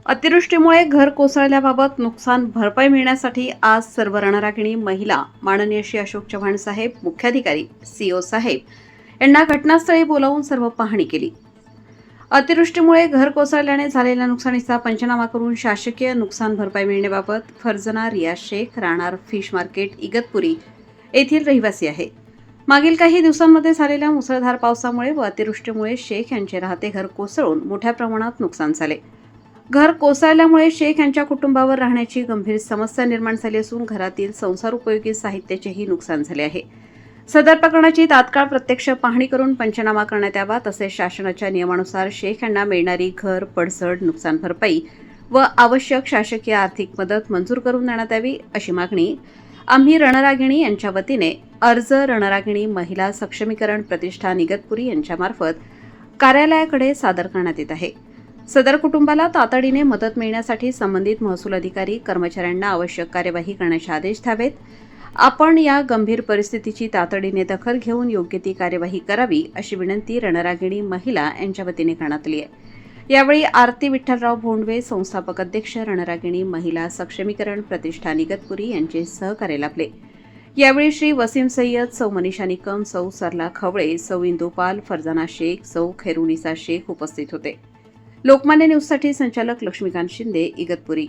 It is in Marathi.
अतिवृष्टीमुळे घर कोसळल्याबाबत नुकसान भरपाई मिळण्यासाठी आज सर्व रणरागिणी महिला माननीय श्री अशोक चव्हाण साहेब, मुख्याधिकारी सीओ साहेब यांना घटनास्थळी बोलावून सर्व पाहणी केली। अतिवृष्टीमुळे घर कोसळल्याने झालेल्या नुकसानीचा पंचनामा करून शासकीय नुकसान भरपाई मिळण्याबाबत फर्जना रियाज शेख राहणार फिश मार्केट इगतपुरी येथील रहिवासी आहे। मागील काही दिवसांमध्ये झालेल्या मुसळधार पावसामुळे व अतिवृष्टीमुळे शेख यांचे राहते घर कोसळून मोठ्या प्रमाणात नुकसान झाले। घर कोसळल्यामुळे शेख यांच्या कुटुंबावर राहण्याची गंभीर समस्या निर्माण झाली असून घरातील संसार उपयोगी साहित्याचेही नुकसान झाले आहे। सदर प्रकरणाची तात्काळ प्रत्यक्ष पाहणी करून पंचनामा करण्यात यावा, तसेच शासनाच्या नियमानुसार शेख यांना मिळणारी घर, पडझड, नुकसान भरपाई व आवश्यक शासकीय आर्थिक मदत मंजूर करून देण्यात यावी, अशी मागणी आम्ही रणरागिणी यांच्या वतीने अर्ज रणरागिणी महिला सक्षमीकरण प्रतिष्ठान इगतपुरी यांच्यामार्फत कार्यालयाकडे सादर करण्यात येत आहे। सदर कुटुंबाला तातडीने मदत मिळण्यासाठी संबंधित महसूल अधिकारी कर्मचाऱ्यांना आवश्यक कार्यवाही करण्याचे आदेश द्यावेत। आपण या गंभीर परिस्थितीची तातडीने दखल घेऊन योग्य ती कार्यवाही करावी, अशी विनंती रणरागिणी महिला यांच्या वतीने करण्यात आली आहे। यावेळी आरती विठ्ठलराव भोंडवे, संस्थापक अध्यक्ष रणरागिणी महिला सक्षमीकरण प्रतिष्ठान इगतपुरी यांचे सहकार्य लाभले। यावेळी श्री वसीम सय्यद, सौ मनीषा निकम, सौ सरला खवळे, सौ इंदुपाल, फरजाना शेख, सौ खैरुनिसा शेख उपस्थित होते। लोकमान्य न्यूजसाठी संचालक लक्ष्मीकांत शिंदे, इगतपुरी।